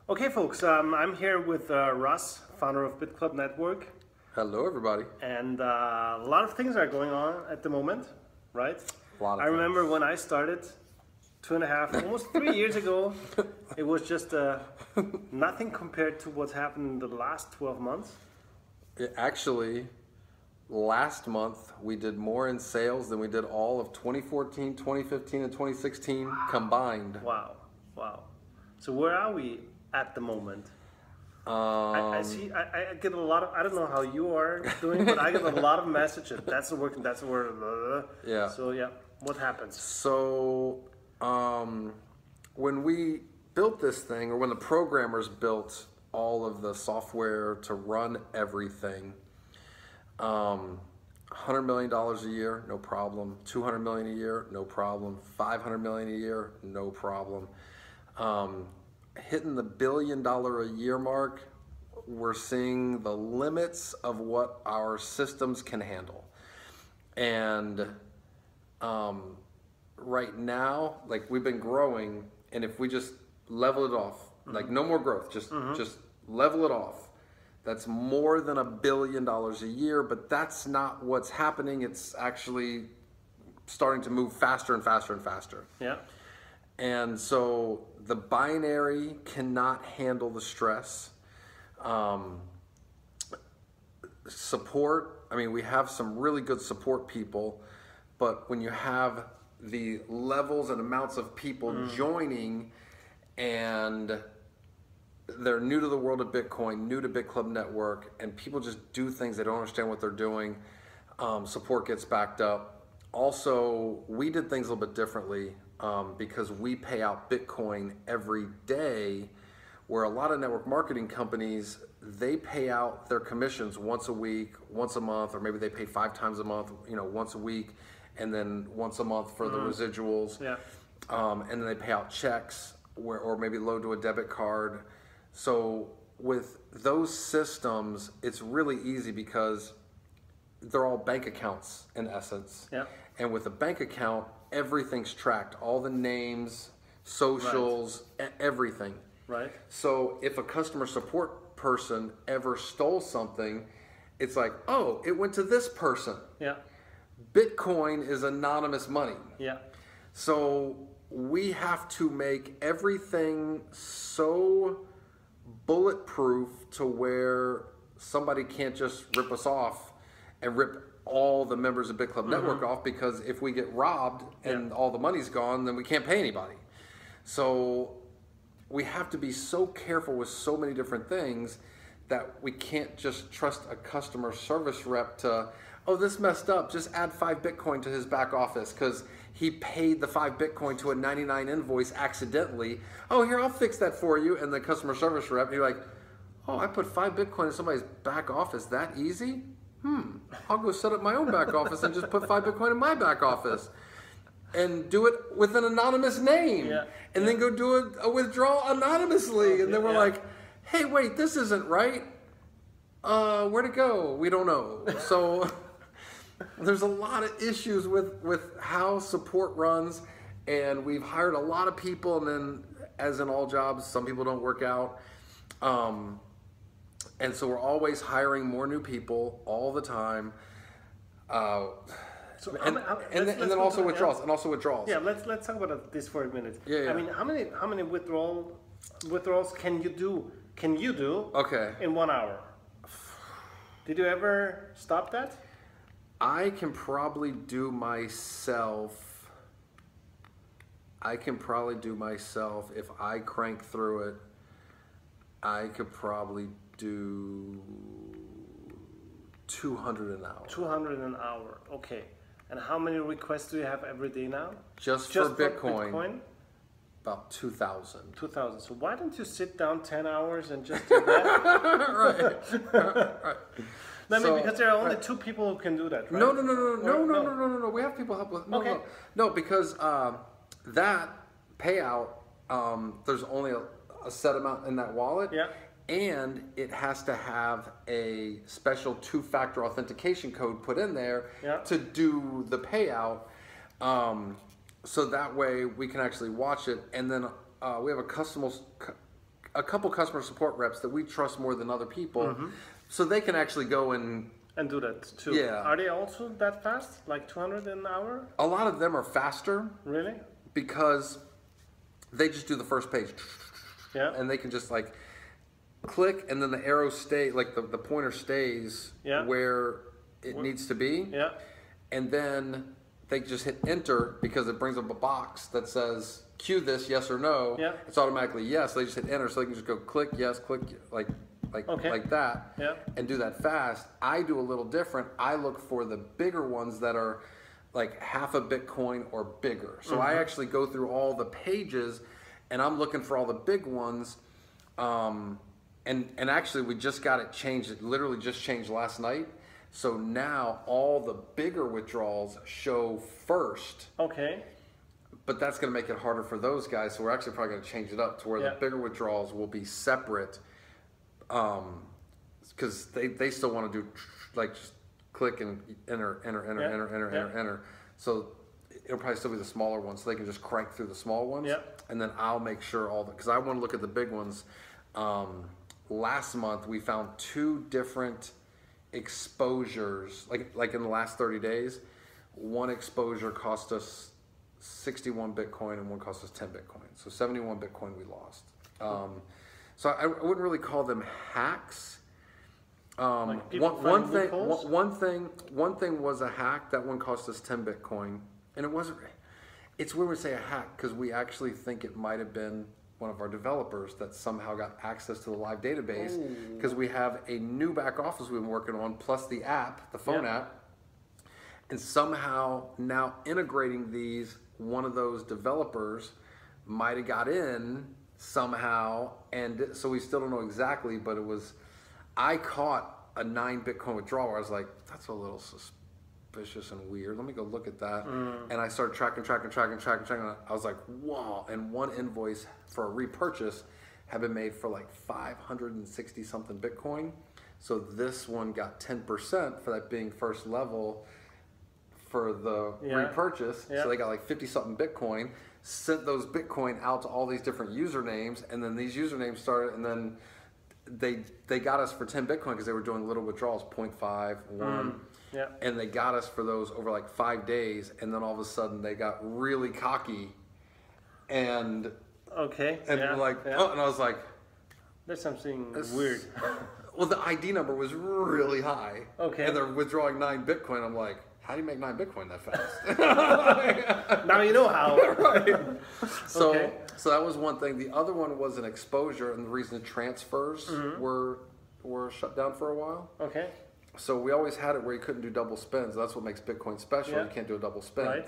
Okay, folks, I'm here with Russ, founder of Bitclub Network, Hello, everybody. and a lot of things are going on at the moment, right? A lot of I remember when I started 2.5, almost 3 years ago, it was just nothing compared to what's happened in the last 12 months. Actually, last month we did more in sales than we did all of 2014, 2015, and 2016 combined. Wow, wow. So where are we at the moment? I see. I get a lot of. I don't know how you are doing, but I get a lot of messages. That's the working. That's the word. Yeah. So yeah, what happens? So, when we built this thing, or when the programmers built all of the software to run everything, $100 million a year, no problem. $200 million a year, no problem. $500 million a year, no problem. Hitting the $1 billion a year mark, we're seeing the limits of what our systems can handle. And right now, like, we've been growing, and if we just level it off, like, no more growth, just level it off, that's more than $1 billion a year. But that's not what's happening. It's actually starting to move faster and faster and faster. Yeah. And so the binary cannot handle the stress. Support, I mean, we have some really good support people, but when you have the levels and amounts of people joining, and they're new to the world of Bitcoin, new to Bitclub Network, and people just do things, they don't understand what they're doing, support gets backed up. Also, we did things a little bit differently. Because we pay out Bitcoin every day, where a lot of network marketing companies, they pay out their commissions once a week, once a month, or maybe they pay 5 times a month, once a week, and then once a month for the residuals. Yeah. And then they pay out checks, or maybe load to a debit card. So with those systems, it's really easy because they're all bank accounts in essence. Yeah. And with a bank account, everything's tracked, all the names, socials, everything. Right. So if a customer support person ever stole something, it's like, oh, it went to this person. Yeah. Bitcoin is anonymous money. Yeah. So we have to make everything so bulletproof to where somebody can't just rip us off and rip all the members of Bitclub Network off, because if we get robbed and all the money's gone, then we can't pay anybody. So we have to be so careful with so many different things that we can't just trust a customer service rep to, oh, this messed up, just add 5 Bitcoin to his back office because he paid the 5 Bitcoin to a 99 invoice accidentally. Oh, here, I'll fix that for you. And the customer service rep, you're like, oh, I put 5 Bitcoin in somebody's back office that easy? I'll go set up my own back office and just put 5 Bitcoin in my back office and do it with an anonymous name, and then go do a withdrawal anonymously. And then we're like, hey, wait, this isn't right. Where'd it go? We don't know. So there's a lot of issues with how support runs, and we've hired a lot of people, and then, as in all jobs, some people don't work out. And so we're always hiring more new people all the time. And then also withdrawals. Yeah, let's talk about this for a minute. Yeah. I mean, how many withdrawals can you do? Okay. In 1 hour? Did you ever stop that? I can probably do myself. If I crank through it, I could probably do 200 an hour. 200 an hour, okay. And how many requests do you have every day now? Just for Bitcoin? About 2,000. 2,000. So why don't you sit down 10 hours and just do that? Right. I mean, because there are only 2 people who can do that, right? No. We have people help with. No, because that payout, there's only a set amount in that wallet. Yeah. And it has to have a special 2-factor authentication code put in there to do the payout. So that way we can actually watch it. And then we have a a couple customer support reps that we trust more than other people, so they can actually go and do that too. Yeah. Are they also that fast, like 200 an hour? A lot of them are faster. Really? Because they just do the first page. Yeah. And they can just like click, and then the arrow stay, like the pointer stays where it needs to be. Yeah. And then they just hit enter because it brings up a box that says cue this, yes or no. Yeah. It's automatically yes. They just hit enter, so they can just go click yes, click like that, and do that fast. I do a little different. I look for the bigger ones that are like half a Bitcoin or bigger. So I actually go through all the pages, and I'm looking for all the big ones. And actually, we just got it changed. It literally just changed last night. So now all the bigger withdrawals show first. Okay. But that's going to make it harder for those guys. So we're actually probably going to change it up to where the bigger withdrawals will be separate. Because they still want to do like just click and enter. So it'll probably still be the smaller ones, so they can just crank through the small ones. And then I'll make sure because I want to look at the big ones. Last month we found 2 different exposures, like in the last 30 days. One exposure cost us 61 Bitcoin and one cost us 10 Bitcoin. So 71 Bitcoin we lost. So I wouldn't really call them hacks. One thing was a hack. That one cost us 10 Bitcoin, and it wasn't. It's weird to say a hack because we actually think it might have been one of our developers that somehow got access to the live database because we have a new back office we've been working on plus the app, the phone app, and somehow now integrating these, one of those developers might have got in somehow, and so we still don't know exactly, but it was. I caught a 9 Bitcoin withdrawal where I was like, that's a little suspicious and weird. Let me go look at that. And I started tracking. I was like, wow. And one invoice for a repurchase had been made for like 560 something Bitcoin. So this one got 10% for that being first level for the repurchase. So they got like 50 something Bitcoin, sent those Bitcoin out to all these different usernames, and then these usernames started, and then they got us for 10 Bitcoin because they were doing little withdrawals, 0.5, 1, and they got us for those over like 5 days, and then all of a sudden they got really cocky, and oh, and I was like, there's something weird. Well, the ID number was really high, and they're withdrawing 9 Bitcoin. I'm like, how do you make 9 Bitcoin that fast? Now you know how. So that was one thing. The other one was an exposure, and the reason the transfers were shut down for a while. So we always had it where you couldn't do double spends. That's what makes Bitcoin special. You can't do a double spend.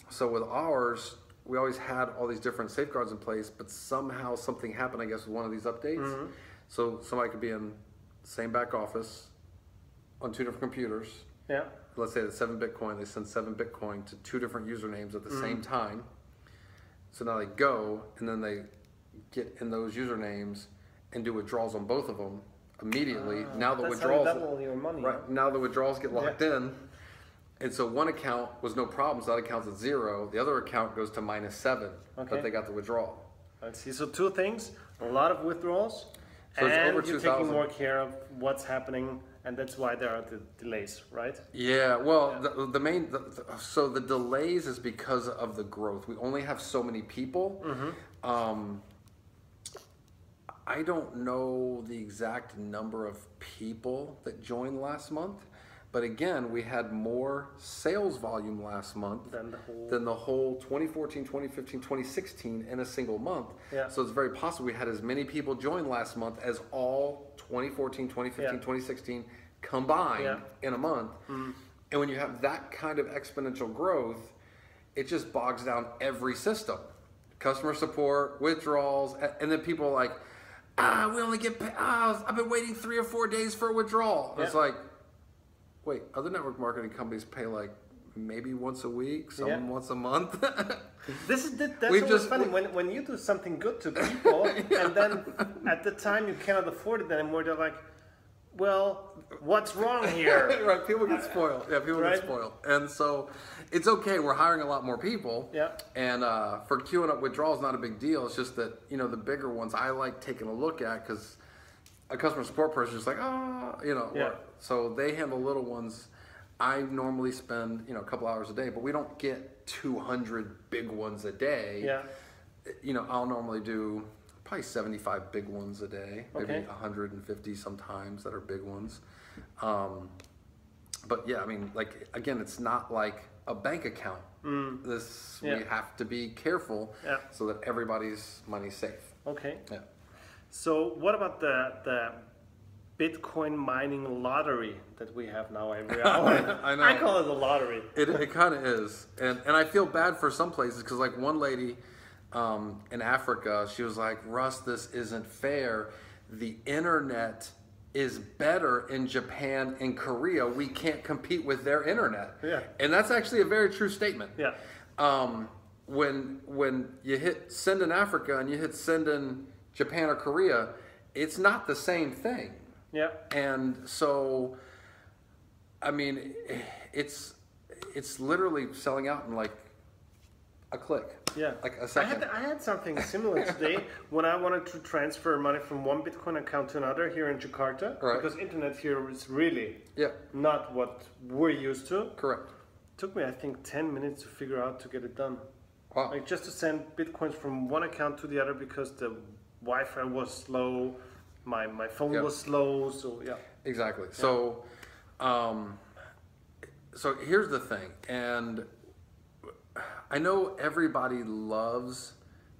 So with ours, we always had all these different safeguards in place, but somehow something happened, I guess, with one of these updates. So somebody could be in the same back office on 2 different computers. Let's say it's 7 Bitcoin, they send 7 Bitcoin to 2 different usernames at the same time. So now they go, and then they get in those usernames and do withdrawals on both of them immediately. Now the withdrawals, your money, now the withdrawals get locked in. And so one account was no problem, so that account's at 0. The other account goes to -7, but they got the withdrawal. Let's see. So 2 things: a lot of withdrawals, so and over you're taking more care of what's happening. And that's why there are the delays, right? Yeah, well, so the delays is because of the growth. We only have so many people. I don't know the exact number of people that joined last month, but again, we had more sales volume last month than the whole 2014, 2015, 2016 in a single month. So it's very possible we had as many people join last month as all 2014, 2015, 2016 combined in a month. And when you have that kind of exponential growth, it just bogs down every system. Customer support, withdrawals, and then people are like, we only get paid, I've been waiting 3 or 4 days for a withdrawal. It's like, wait, other network marketing companies pay like maybe once a week, some once a month. That's what's funny. When you do something good to people, and then at the time you cannot afford it anymore, they're like, well, what's wrong here? Right, people get spoiled. Yeah, people Right? get spoiled. And so it's okay. We're hiring a lot more people. Yeah. And for queuing up withdrawals, not a big deal. It's just that, you know, the bigger ones I like taking a look at because a customer support person is just like, you know. Yeah. So they handle little ones. I normally spend, you know, a couple hours a day, but we don't get 200 big ones a day. Yeah. You know, I'll normally do probably 75 big ones a day, maybe Okay. 150 sometimes that are big ones. But yeah, I mean, like, again, it's not like a bank account. We have to be careful so that everybody's money's safe. Okay. Yeah. So what about the Bitcoin mining lottery that we have now every hour? I know. I call it a lottery. It kind of is. And I feel bad for some places because, like, one lady in Africa, she was like, Russ, this isn't fair. The internet is better in Japan and Korea. We can't compete with their internet. Yeah. And that's actually a very true statement. Yeah. When you hit send in Africa and you hit send in Japan or Korea, it's not the same thing. Yeah. And so, I mean, it's literally selling out in like a click. Yeah. Like a second. I had something similar today when I wanted to transfer money from one Bitcoin account to another here in Jakarta. Right. Because internet here is really Yeah. not what we're used to. Correct. Took me, I think, 10 minutes to figure out to get it done. Wow. Like just to send Bitcoins from one account to the other because the Wi-Fi was slow, my phone was slow, so yeah. Exactly. So, so here's the thing, and I know everybody loves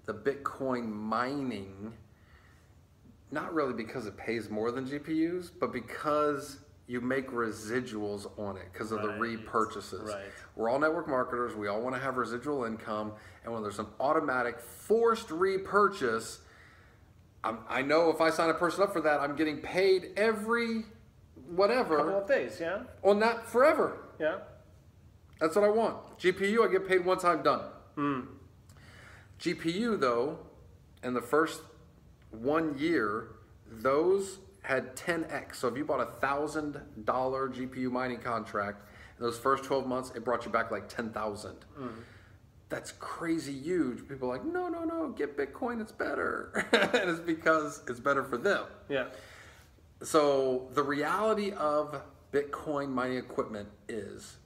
the Bitcoin mining, not really because it pays more than GPUs, but because you make residuals on it because of the repurchases. Right. We're all network marketers. We all want to have residual income. And when there's an automatic forced repurchase, I know if I sign a person up for that, I'm getting paid every whatever Couple of days, yeah? on that forever. Yeah. That's what I want. GPU, I get paid once I'm done. GPU, though, in the first 1 year, those had 10x. So if you bought a $1,000 GPU mining contract, in those first 12 months, it brought you back like 10,000. That's crazy huge. People are like, no, get Bitcoin, it's better. And it's because it's better for them. Yeah. So the reality of Bitcoin mining equipment is,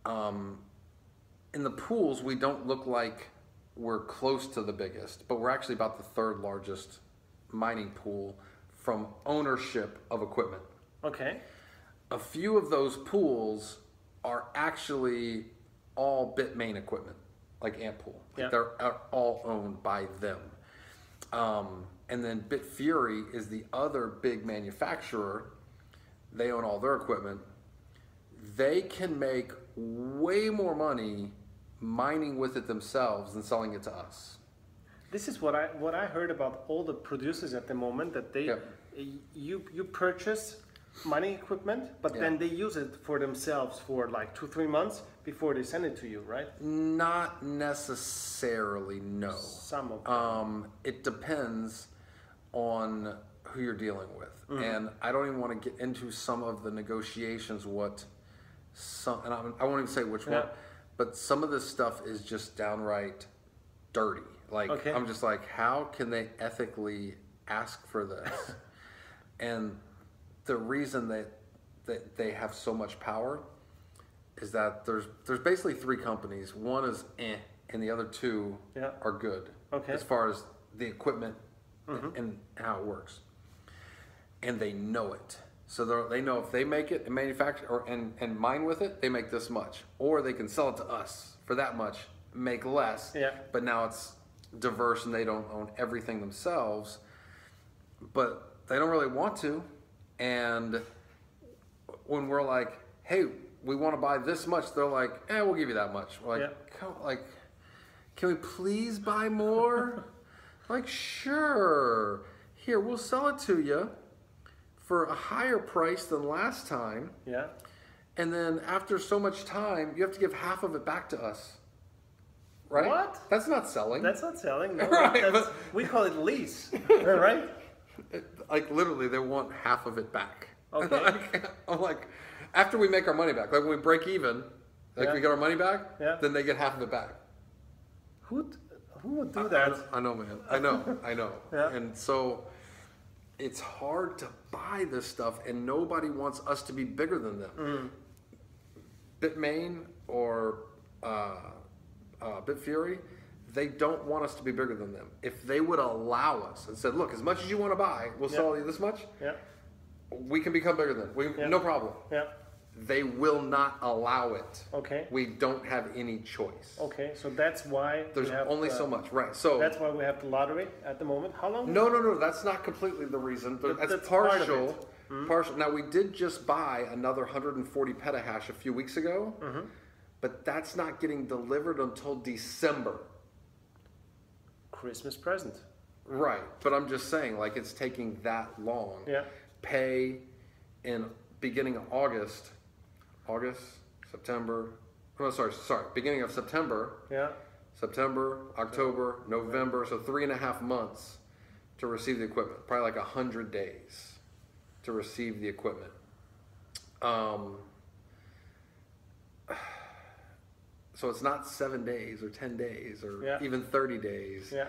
in the pools, we don't look like we're close to the biggest, but we're actually about the third largest mining pool from ownership of equipment. Okay. A few of those pools are actually all Bitmain equipment, like Ampool. Yeah. They're all owned by them. And then Bitfury is the other big manufacturer. They own all their equipment. They can make way more money mining with it themselves than selling it to us. This is what I heard about all the producers at the moment, that they you purchase mining equipment, but then they use it for themselves for like 2-3 months before they send it to you, right? Not necessarily, no. Some of them. It depends on who you're dealing with. And I don't even want to get into some of the negotiations, and I won't even say which one, but some of this stuff is just downright dirty. Like, I'm just like, how can they ethically ask for this? And the reason that they have so much power is that there's basically 3 companies. One is and the other 2 are good as far as the equipment and how it works. And they know it. So they know if they make it and manufacture and mine with it, they make this much. Or they can sell it to us for that much, make less. Yeah. But now it's diverse and they don't own everything themselves. But they don't really want to. And when we're like, hey, we want to buy this much, they're like, we'll give you that much. We're like, can we please buy more? Like, sure. Here, we'll sell it to you for a higher price than last time. Yeah. And then after so much time, you have to give half of it back to us. Right? What? That's not selling. That's not selling. No, right. We call it lease. Right? Like literally, they want half of it back. Okay. I'm like, after we make our money back, like when we break even, like we get our money back, then they get half of it back. Who would do that? I know, man. I know. Yeah. And so it's hard to buy this stuff, and nobody wants us to be bigger than them. Bitmain or Bitfury, they don't want us to be bigger than them. If they would allow us and said, look, as much as you want to buy, we'll sell you this much, we can become bigger than them. No problem. Yeah. They will not allow it. Okay. We don't have any choice. Okay, so that's why there's only so much, right? So that's why we have the lottery at the moment. How long? No. That's not completely the reason. That's partial. Partial. Now we did just buy another 140 petahash a few weeks ago, but that's not getting delivered until December. Christmas present. Right, but I'm just saying, like, it's taking that long. Yeah. Pay in beginning of September. Oh, sorry. Beginning of September. Yeah. September, October, November. So 3.5 months to receive the equipment. Probably like 100 days to receive the equipment. So it's not 7 days or 10 days or even 30 days. Yeah.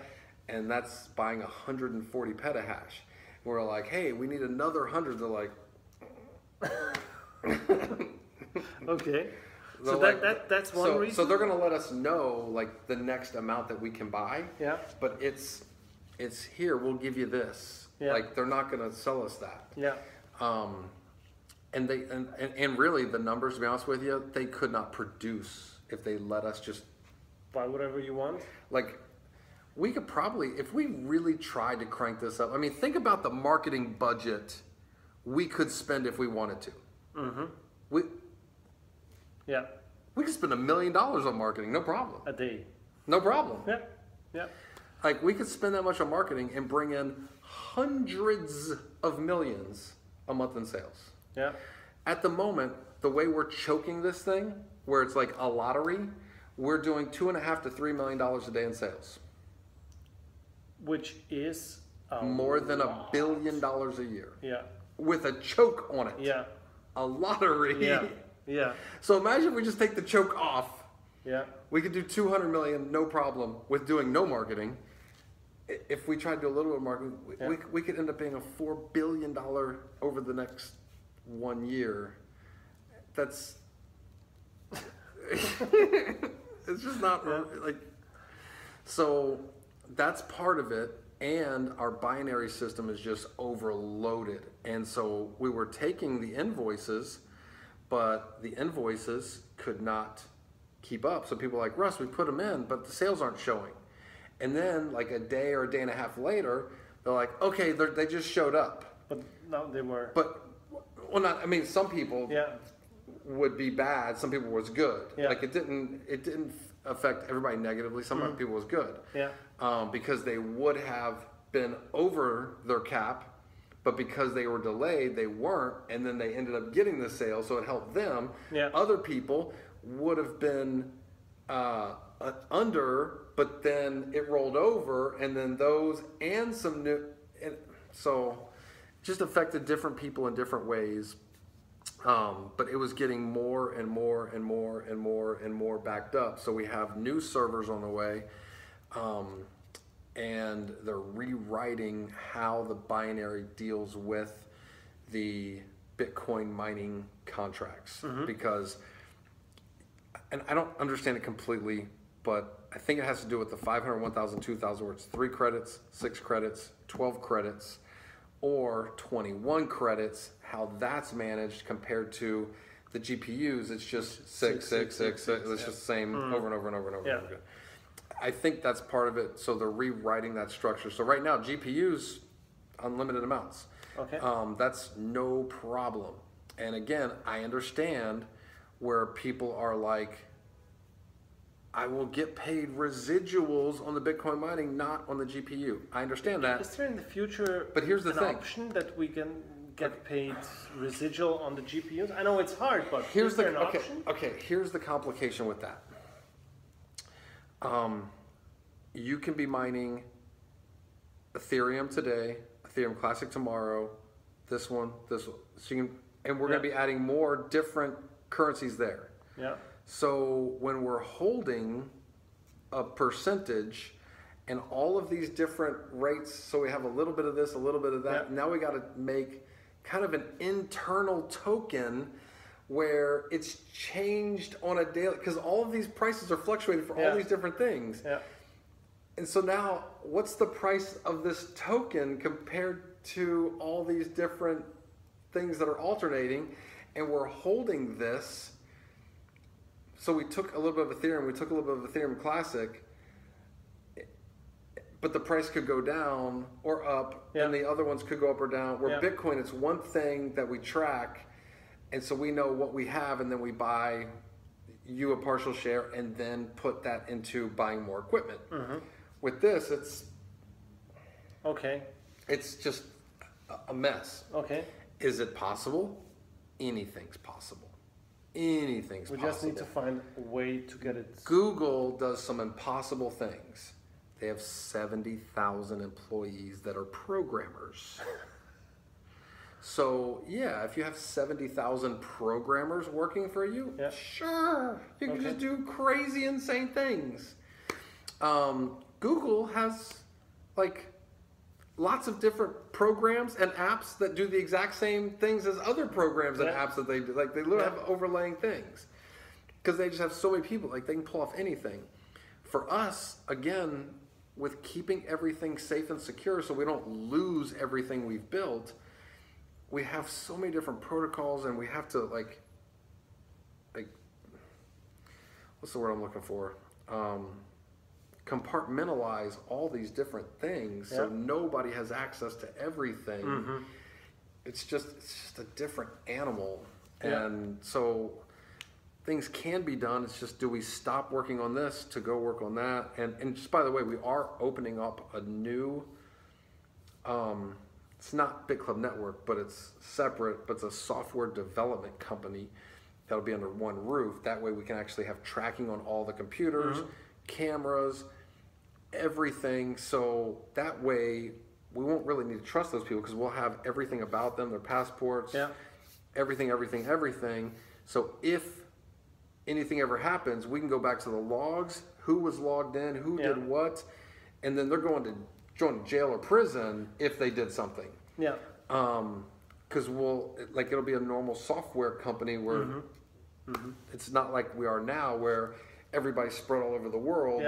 And that's buying 140 petahash. We're like, hey, we need another 100. They're like, okay. So like, that's one reason. So they're going to let us know like the next amount that we can buy. Yeah. But it's here. We'll give you this. Yeah. Like they're not going to sell us that. Yeah. And they and really the numbers, to be honest with you, they could not produce if they let us just buy whatever you want. Like we could probably, if we really tried to crank this up. I mean, think about the marketing budget we could spend if we wanted to. We could spend $1 million on marketing, no problem. A day. No problem. Yeah. Yeah. Like we could spend that much on marketing and bring in hundreds of millions a month in sales. Yeah. At the moment, the way we're choking this thing, where it's like a lottery, we're doing $2.5 to $3 million a day in sales. Which is more than $1 billion a year. Yeah. With a choke on it. Yeah. A lottery. Yeah. Yeah. So imagine if we just take the choke off. Yeah. We could do 200 million, no problem, with doing no marketing. If we tried to do a little bit of marketing, we could end up being a $4 billion over the next 1 year. That's it's just not like. So that's part of it, and our binary system is just overloaded. And so we were taking the invoices, but the invoices could not keep up. So people are like, Russ, we put them in, but the sales aren't showing. And then like a day or a day and a half later, they're like, okay, they just showed up. But no, they were. But, well, not, I mean, some people would be bad. Some people was good. Yeah. Like it didn't affect everybody negatively. Some people was good. Yeah. Because they would have been over their cap, but because they were delayed, they weren't, and then they ended up getting the sale, so it helped them. Yeah. Other people would have been under, but then it rolled over, and then those and some new, and so just affected different people in different ways. But it was getting more and more and more and more and more backed up. So we have new servers on the way, and they're rewriting how the binary deals with the Bitcoin mining contracts. Because, and I don't understand it completely, but I think it has to do with the 500, 1,000, 2,000, where it's 3 credits, 6 credits, 12 credits, or 21 credits, how that's managed compared to the GPUs. It's just 6. It's just the same over and over and over and over and over again. I think that's part of it. So they're rewriting that structure. So right now, GPUs, unlimited amounts. Okay. That's no problem. And again, I understand where people are like, I will get paid residuals on the Bitcoin mining, not on the GPU. I understand that. Is there in the future but here's the thing. Option that we can get paid residual on the GPUs? I know it's hard, but here's is there an option? Okay, here's the complication with that. You can be mining Ethereum today, Ethereum Classic tomorrow, this one, this one. So you can, and we're going to be adding more different currencies there. Yeah. So when we're holding a percentage and all of these different rates, so we have a little bit of this, a little bit of that. Now we got to make kind of an internal token where it's changed on a daily, because all of these prices are fluctuating for all these different things. Yeah. And so now, what's the price of this token compared to all these different things that are alternating? And we're holding this. So we took a little bit of Ethereum, we took a little bit of Ethereum Classic, but the price could go down or up, and the other ones could go up or down. Where Bitcoin, it's one thing that we track, and so we know what we have, and then we buy you a partial share, and then put that into buying more equipment. With this, it's it's just a mess. Is it possible? Anything's possible. Anything's possible. We just need to find a way to get it. Google does some impossible things. They have 70,000 employees that are programmers. So, yeah, if you have 70,000 programmers working for you, sure, you can just do crazy, insane things. Google has, like, lots of different programs and apps that do the exact same things as other programs and apps that they do. Like, they literally have overlaying things. Because they just have so many people, like, they can pull off anything. For us, again, with keeping everything safe and secure so we don't lose everything we've built, we have so many different protocols, and we have to, like what's the word I'm looking for? Compartmentalize all these different things so nobody has access to everything. It's just a different animal. And so things can be done. It's just, do we stop working on this to go work on that? And just by the way, we are opening up a new, it's not Bitclub Network, but it's separate, but it's a software development company that'll be under one roof. That way we can actually have tracking on all the computers, cameras, everything. So that way we won't really need to trust those people, because we'll have everything about them, their passports, everything. So if anything ever happens, we can go back to the logs, who was logged in, who did what, and then they're going to join jail or prison if they did something. Because it'll be a normal software company where it's not like we are now, where everybody's spread all over the world.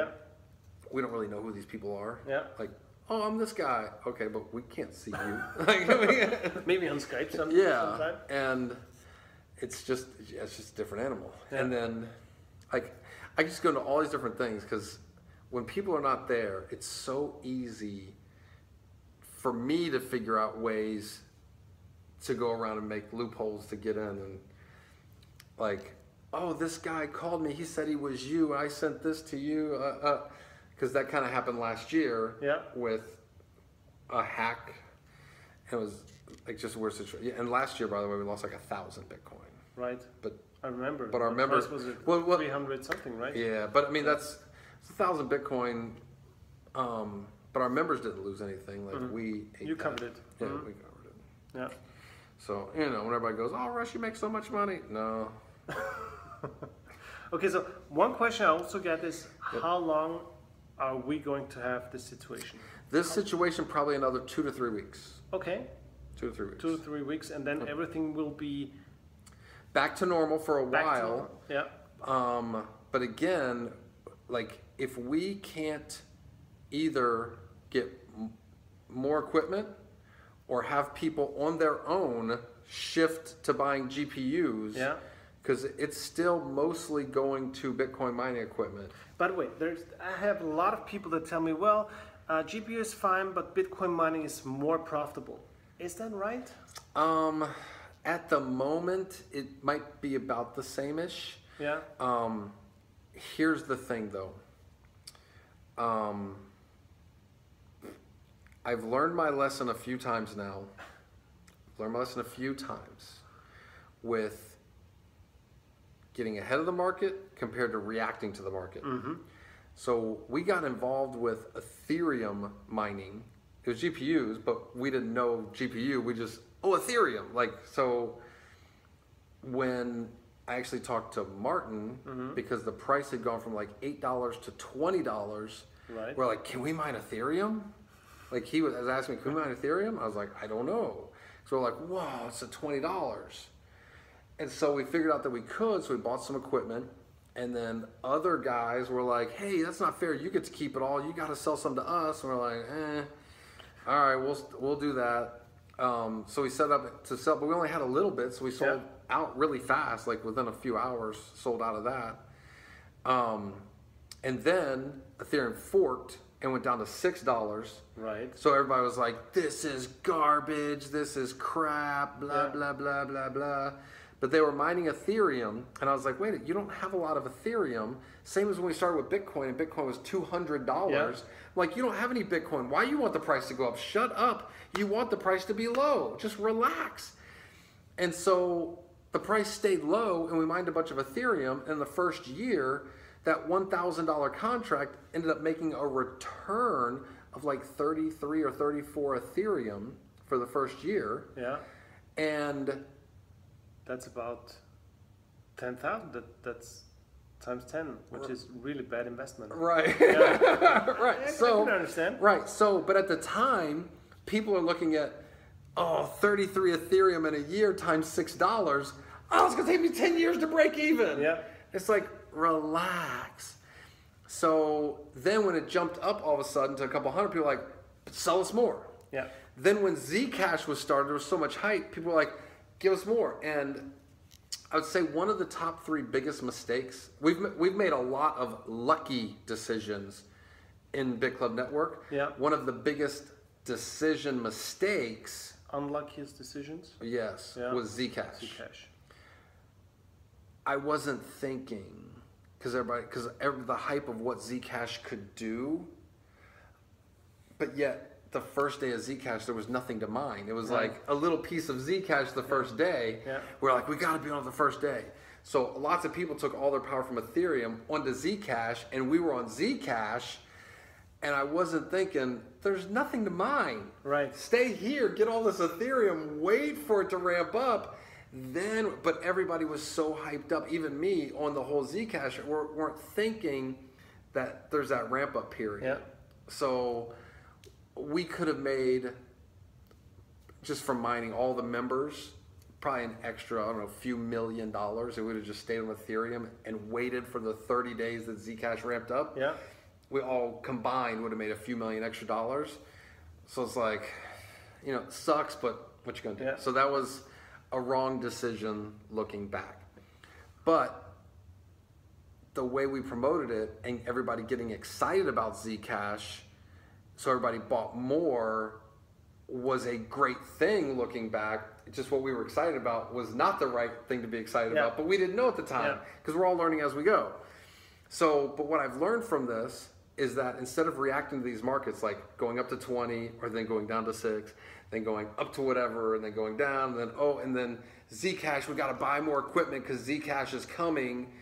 We don't really know who these people are. Like, oh, I'm this guy. Okay, but we can't see you. Maybe on Skype sometime. And it's just a different animal. And then, like, I just go into all these different things, because when people are not there, it's so easy for me to figure out ways to go around and make loopholes to get in. And like, oh, this guy called me, he said he was you, I sent this to you, because that kind of happened last year with a hack. It was like just a weird situation. And last year, by the way, we lost like 1,000 Bitcoin. Right. But I remember. But our members was it 300 something, right? Yeah, but I mean it's 1,000 Bitcoin. But our members didn't lose anything. Like we ate You covered it. Yeah, we covered it. So when everybody goes, "Oh, Russ, you make so much money." No. Okay, so one question I also get is, how long are we going to have this situation? This situation probably another 2 to 3 weeks. Okay. 2 to 3 weeks. 2 to 3 weeks, and then everything will be back to normal for a while. But again, like, if we can't either get more equipment or have people on their own shift to buying GPUs, because it's still mostly going to Bitcoin mining equipment. By the way, I have a lot of people that tell me, well, GPU is fine, but Bitcoin mining is more profitable. Is that right? At the moment, it might be about the same-ish. Here's the thing, though. I've learned my lesson a few times now. With getting ahead of the market compared to reacting to the market. So we got involved with Ethereum mining it was GPUs, but we didn't know GPU. We just, Ethereum. Like, so when I actually talked to Martin, because the price had gone from like $8 to $20, right. we're like, can we mine Ethereum? Like, he was asking me, can we mine Ethereum? I was like, I don't know. So we're like, whoa, it's at $20. And so we figured out that we could, so we bought some equipment. And then other guys were like, hey, that's not fair. You get to keep it all. You got to sell some to us. And we're like, all right, we'll do that. So we set up to sell, but we only had a little bit, so we sold out really fast, like within a few hours, sold out of that. And then Ethereum forked and went down to $6. Right. So everybody was like, this is garbage, this is crap, blah, blah, blah, blah, blah. But they were mining Ethereum, and I was like, wait, you don't have a lot of Ethereum. Same as when we started with Bitcoin, and Bitcoin was $200. Yeah. I'm like, you don't have any Bitcoin. Why you want the price to go up? Shut up. You want the price to be low. Just relax. And so the price stayed low, and we mined a bunch of Ethereum. In the first year, that $1,000 contract ended up making a return of like 33 or 34 Ethereum for the first year. Yeah. And that's about 10,000. That's times 10, which is really bad investment. right. Yeah. right. I So can understand. right. So, but at the time, people are looking at 33 Ethereum in a year times $6. Oh, it's gonna take me 10 years to break even. Yeah. It's like, relax. So then when it jumped up all of a sudden to a couple hundred, people were like, sell us more. Yeah. Then when Zcash was started, there was so much hype, people were like, give us more. And I would say one of the top 3 biggest mistakes, we've made a lot of lucky decisions in Bitclub Network. Yeah. One of the biggest decision mistakes, Unluckiest decisions? yes, Yeah. was Zcash. Zcash. I wasn't thinking, because the hype of what Zcash could do, but yet the first day of Zcash there was nothing to mine. It was like a little piece of Zcash the first day. Yeah. We're like, we got to be on the first day. So lots of people took all their power from Ethereum onto Zcash, and we were on Zcash, and I wasn't thinking, there's nothing to mine. Right. Stay here, get all this Ethereum, wait for it to ramp up. But everybody was so hyped up, even me, on the whole Zcash, weren't thinking that there's that ramp up period. Yeah. So we could have made, just from mining all the members, probably an extra, I don't know, few $1 million if we would have just stayed on Ethereum and waited for the 30 days that Zcash ramped up. Yeah. We all combined would have made a few million extra dollars. So it's like, it sucks, but what you gonna do? Yeah. So that was a wrong decision looking back. But the way we promoted it and everybody getting excited about Zcash, so everybody bought more, was a great thing looking back. Just what we were excited about was not the right thing to be excited about, but we didn't know at the time because we're all learning as we go. So, but what I've learned from this is that instead of reacting to these markets, like going up to 20 or then going down to 6, then going up to whatever and then going down, and then Zcash, we got to buy more equipment because Zcash is coming,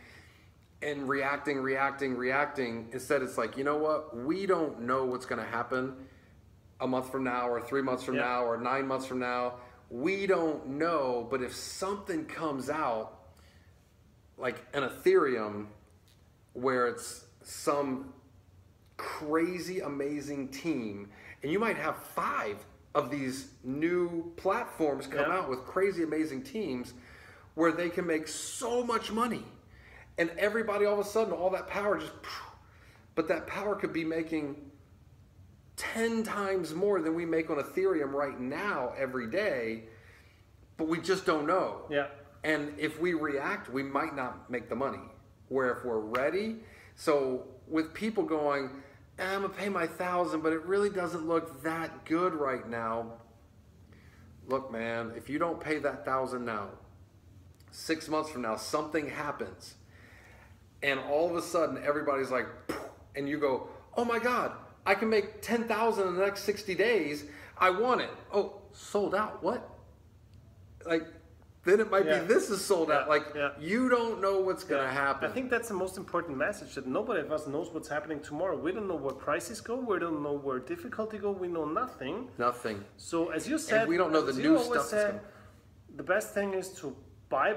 and reacting. Instead, it's like, you know what? We don't know what's going to happen a month from now or 3 months from now or 9 months from now. We don't know, but if something comes out, like an Ethereum, where it's some crazy amazing team, and you might have 5 of these new platforms come out with crazy amazing teams where they can make so much money, and everybody all of a sudden, all that power just, but that power could be making 10 times more than we make on Ethereum right now every day, but we just don't know. Yeah. And if we react, we might not make the money. Where if we're ready, so with people going, I'm gonna pay my $1,000, but it really doesn't look that good right now. Look, man, if you don't pay that $1,000 now, 6 months from now, something happens, and all of a sudden everybody's like, and you go, oh my God, I can make 10,000 in the next 60 days. I want it. Oh, sold out. What? Like, then it might be this is sold out. Like, you don't know what's going to happen. I think that's the most important message, that nobody of us knows what's happening tomorrow. We don't know where prices go. We don't know where difficulty go. We know nothing. Nothing. So as you said, and we don't know the new stuff. The best thing is to buy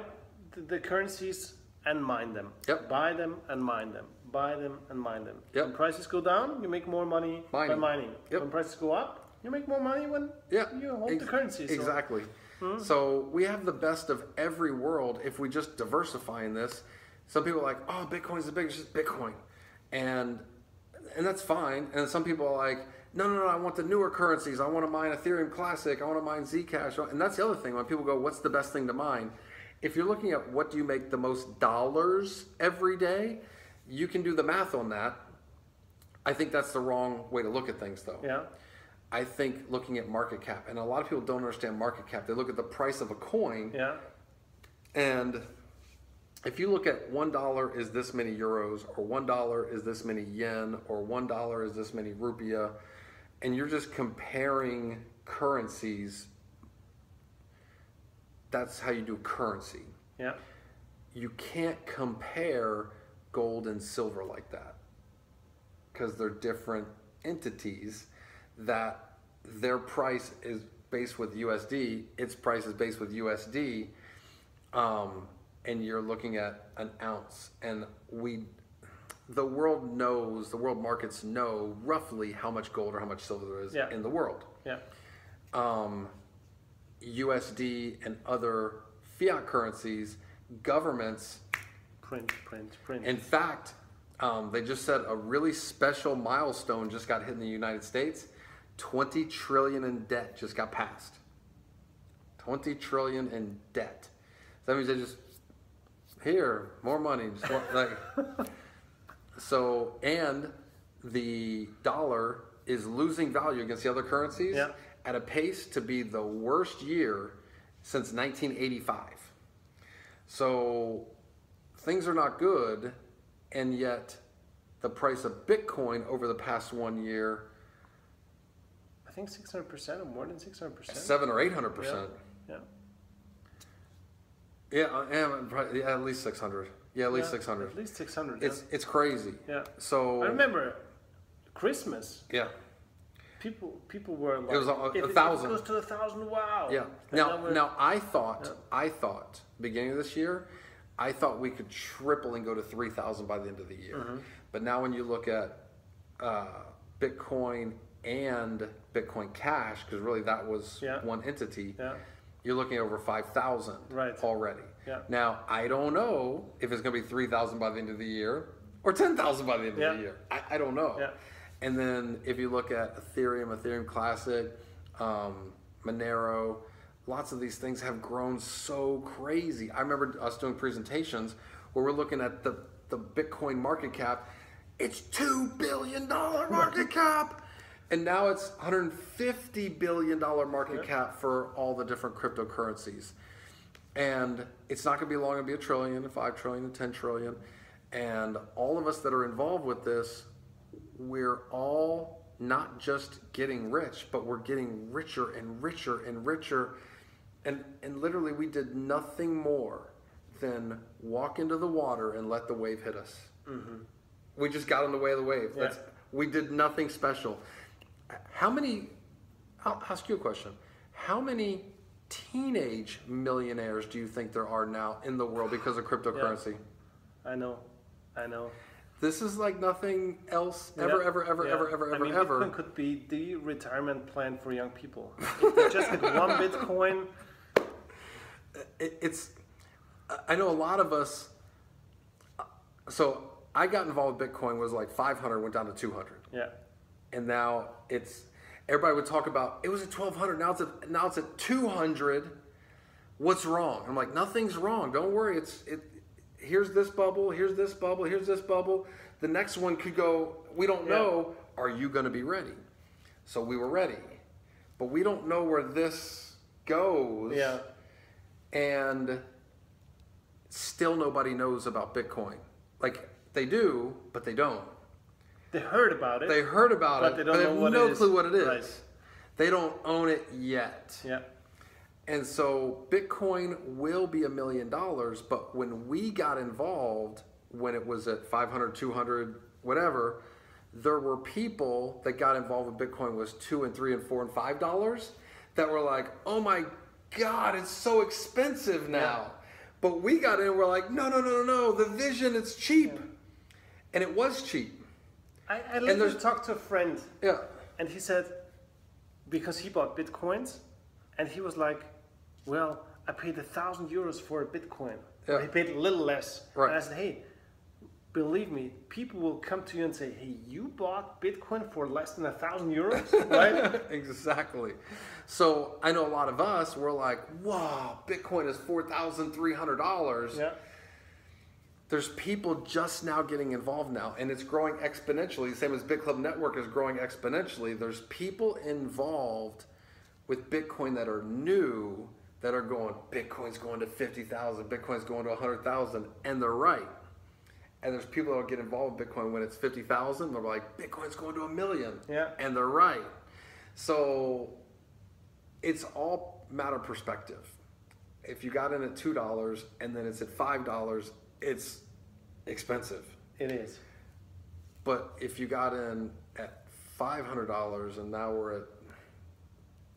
the currencies and mine them. Yep. Buy them and mine them. Buy them and mine them. Yep. When prices go down, you make more money by mining. Yep. When prices go up, you make more money when you hold the currency. So. Exactly. So we have the best of every world if we just diversify in this. Some people are like, oh, Bitcoin's the biggest, just Bitcoin. And that's fine. And some people are like, no, I want the newer currencies. I want to mine Ethereum Classic. I want to mine Zcash. And that's the other thing. When people go, what's the best thing to mine? If you're looking at what do you make the most dollars every day, you can do the math on that. I think that's the wrong way to look at things, though. Yeah. I think looking at market cap, and a lot of people don't understand market cap. They look at the price of a coin. Yeah. And if you look at $1 is this many euros, or $1 is this many yen, or $1 is this many rupiah, and you're just comparing currencies, that's how you do currency. Yeah. You can't compare gold and silver like that, because they're different entities that their price is based with USD, its price is based with USD, and you're looking at an ounce. And the world markets know roughly how much gold or how much silver there is in the world. Yeah. USD and other fiat currencies, governments print. In fact, they just said a really special milestone just got hit in the United States. 20 trillion in debt just got passed. 20 trillion in debt. So that means they just, here, more money. Just like, so, and the dollar is losing value against the other currencies at a pace to be the worst year since 1985. So things are not good, and yet the price of Bitcoin over the past 1 year, I think 600% or more than 600%. 700 or 800%. Yeah, at least 600. Yeah, at least 600. At least 600. It's crazy. Yeah. So I remember Christmas. Yeah. People were like, it was 1,000. If it goes to 1,000, wow. Yeah. Now I thought beginning of this year, I thought we could triple and go to 3,000 by the end of the year. But now when you look at Bitcoin and Bitcoin Cash, because really that was one entity, you're looking at over 5,000 already. Yeah. Now, I don't know if it's going to be 3,000 by the end of the year or 10,000 by the end of the year. I don't know. Yeah. And then if you look at Ethereum Classic, Monero, lots of these things have grown so crazy. I remember us doing presentations where we're looking at the Bitcoin market cap. It's $2 billion market cap. And now it's $150 billion market cap for all the different cryptocurrencies. And it's not going to be long, it'll be $1 trillion, $5 trillion, $10 trillion. And all of us that are involved with this, we're all not just getting rich, but we're getting richer and richer and richer. And literally we did nothing more than walk into the water and let the wave hit us. We just got in the way of the wave. We did nothing special. I'll ask you a question. How many teenage millionaires do you think there are now in the world because of cryptocurrency? I know. This is like nothing else ever. I mean, Bitcoin could be the retirement plan for young people. If they just get one Bitcoin. I know a lot of us, so I got involved with Bitcoin was like 500, went down to 200. Yeah. And now everybody would talk about, it was at 1,200, now it's at 200. What's wrong? I'm like, nothing's wrong. Don't worry. Here's this bubble, here's this bubble, here's this bubble. The next one could go, we don't know. Are you going to be ready? So we were ready. But we don't know where this goes. Yeah. And still nobody knows about Bitcoin. Like, they do, but they don't. They heard about it. But they have no clue what it is. Right. They don't own it yet. Yeah. And so Bitcoin will be $1 million, but when we got involved, when it was at 500, 200, whatever, there were people that got involved with Bitcoin was $2 and $3 and $4 and $5 that were like, oh my God, it's so expensive now. Yeah. But we got in and we're like, no, the vision, it's cheap. Yeah. And it was cheap. I literally talked to a friend. Yeah. And he said, because he bought Bitcoins, and he was like, well, I paid €1,000 for a Bitcoin. Yeah. He paid a little less. Right. And I said, hey, believe me, people will come to you and say, hey, you bought Bitcoin for less than €1,000, right? Exactly. So I know a lot of us, we're like, wow, Bitcoin is $4,300. Yeah. There's people just now getting involved now, and it's growing exponentially. Same as Bitclub Network is growing exponentially. There's people involved with Bitcoin that are new, that are going, Bitcoin's going to 50,000, Bitcoin's going to 100,000, and they're right. And there's people that will get involved with Bitcoin when it's 50,000, they're like, Bitcoin's going to 1 million, yeah. And they're right. So it's all matter of perspective. If you got in at $2 and then it's at $5, it's expensive. It is. But if you got in at $500 and now we're at,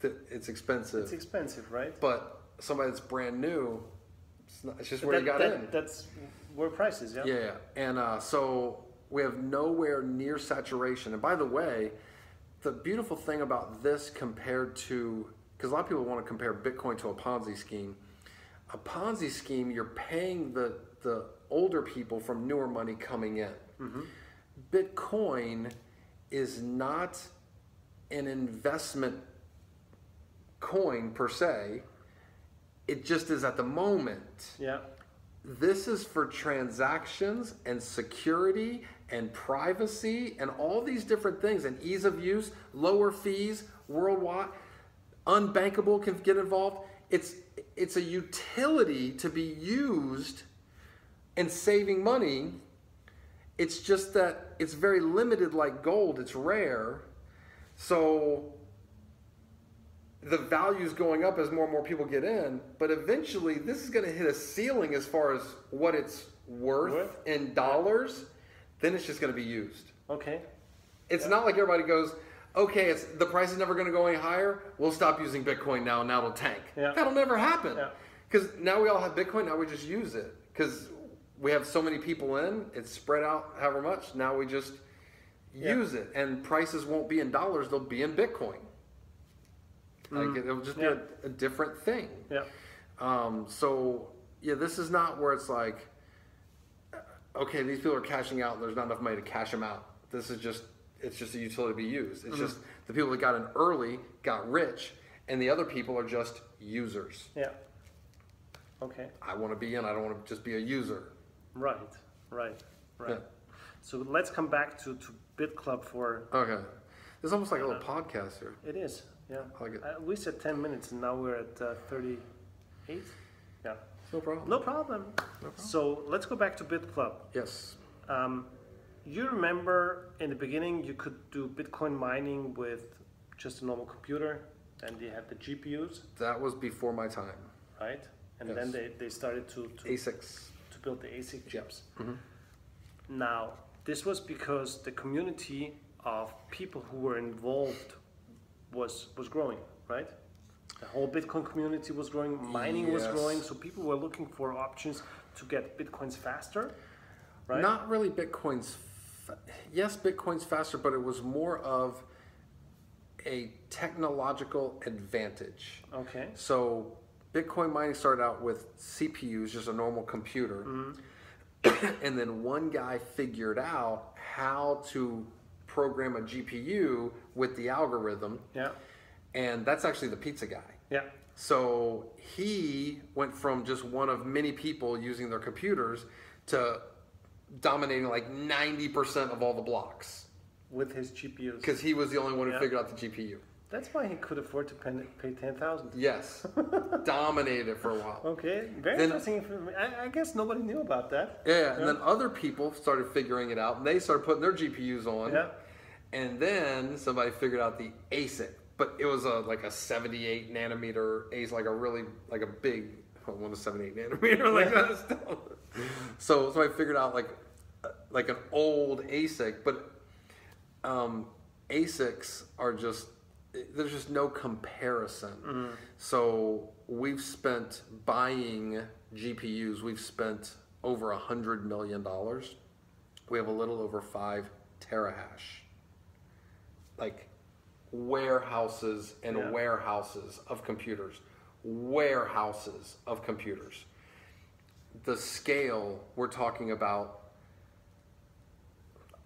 it's expensive. It's expensive, right? But somebody that's brand new, it's just where you got in. That's where price is, yeah? Yeah. And so we have nowhere near saturation. And by the way, the beautiful thing about this compared to, because a lot of people want to compare Bitcoin to a Ponzi scheme. A Ponzi scheme, you're paying the older people from newer money coming in. Mm-hmm. Bitcoin is not an investment coin per se. It just is at the moment. Yeah. This is for transactions and security and privacy and all these different things, and ease of use, lower fees, worldwide, unbankable can get involved. It's a utility to be used and saving money. It's just that it's very limited, like gold. It's rare. So the value's going up as more and more people get in, but eventually this is going to hit a ceiling as far as what it's worth in dollars. Then it's just going to be used. Okay. It's not like everybody goes, okay, the price is never going to go any higher. We'll stop using Bitcoin now, and now it'll tank. Yeah. That'll never happen. Because now we all have Bitcoin. Now we just use it because we have so many people in. It's spread out however much. Now we just use it, and prices won't be in dollars. They'll be in Bitcoin. Like it'll just be a different thing. Yeah. So this is not where it's like, okay, these people are cashing out and there's not enough money to cash them out. This is just, it's just a utility to be used. It's just the people that got in early got rich, and the other people are just users. Yeah. Okay. I want to be in. I don't want to just be a user. Right. Yeah. So let's come back to Bitclub for. Okay. It's almost like a little podcast here. It is. Yeah. I like it. We said 10 minutes, and now we're at 38. Yeah. No problem. No problem. So let's go back to Bitclub. Yes. You remember in the beginning you could do Bitcoin mining with just a normal computer, and they had the GPUs. That was before my time. Right. And then they started to ASICs to build the ASIC chips. Mm-hmm. Now this was because the community of people who were involved was growing, right? The whole Bitcoin community was growing, mining was growing, so people were looking for options to get Bitcoins faster, right? Not really Bitcoins. Yes, Bitcoin's faster, but it was more of a technological advantage. Okay. So Bitcoin mining started out with CPUs, just a normal computer, and then one guy figured out how to program a GPU with the algorithm. Yeah. And that's actually the pizza guy. Yeah. So he went from just one of many people using their computers to dominating like 90% of all the blocks. With his GPUs. Because he was the only one who figured out the GPU. That's why he could afford to pay $10,000. Yes. Dominated it for a while. Okay. Very interesting. I guess nobody knew about that. Yeah. And then other people started figuring it out, and they started putting their GPUs on. Yeah. And then somebody figured out the ASIC. but it was like a 78 nanometer ASIC, like a really, like a big, one of 78 nanometer, like that stuff. So I figured out like an old ASIC, but ASICs are just, there's just no comparison. Mm-hmm. So we've spent buying GPUs, we've spent over $100 million. We have a little over 5 terahash. Like warehouses and warehouses of computers. Warehouses of computers. The scale we're talking about,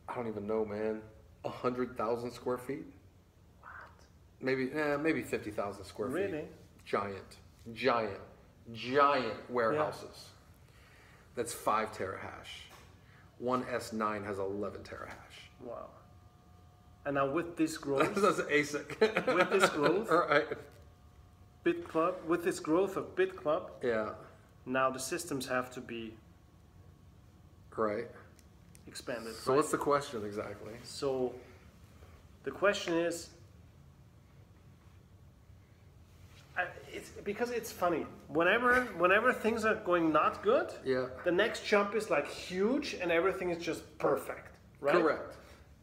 I don't even know, man, 100,000 square feet? What? Maybe 50,000 square feet. Really? Giant warehouses. That's 5 terahash. One S9 has 11 terahash. Wow. And now with this growth, that's ASIC. With this growth, right. Bitclub, with this growth of Bitclub, yeah. Now the systems have to be expanded. So what's the question exactly? So the question is, it's because it's funny. Whenever things are going not good, the next jump is like huge and everything is just perfect, right? Correct.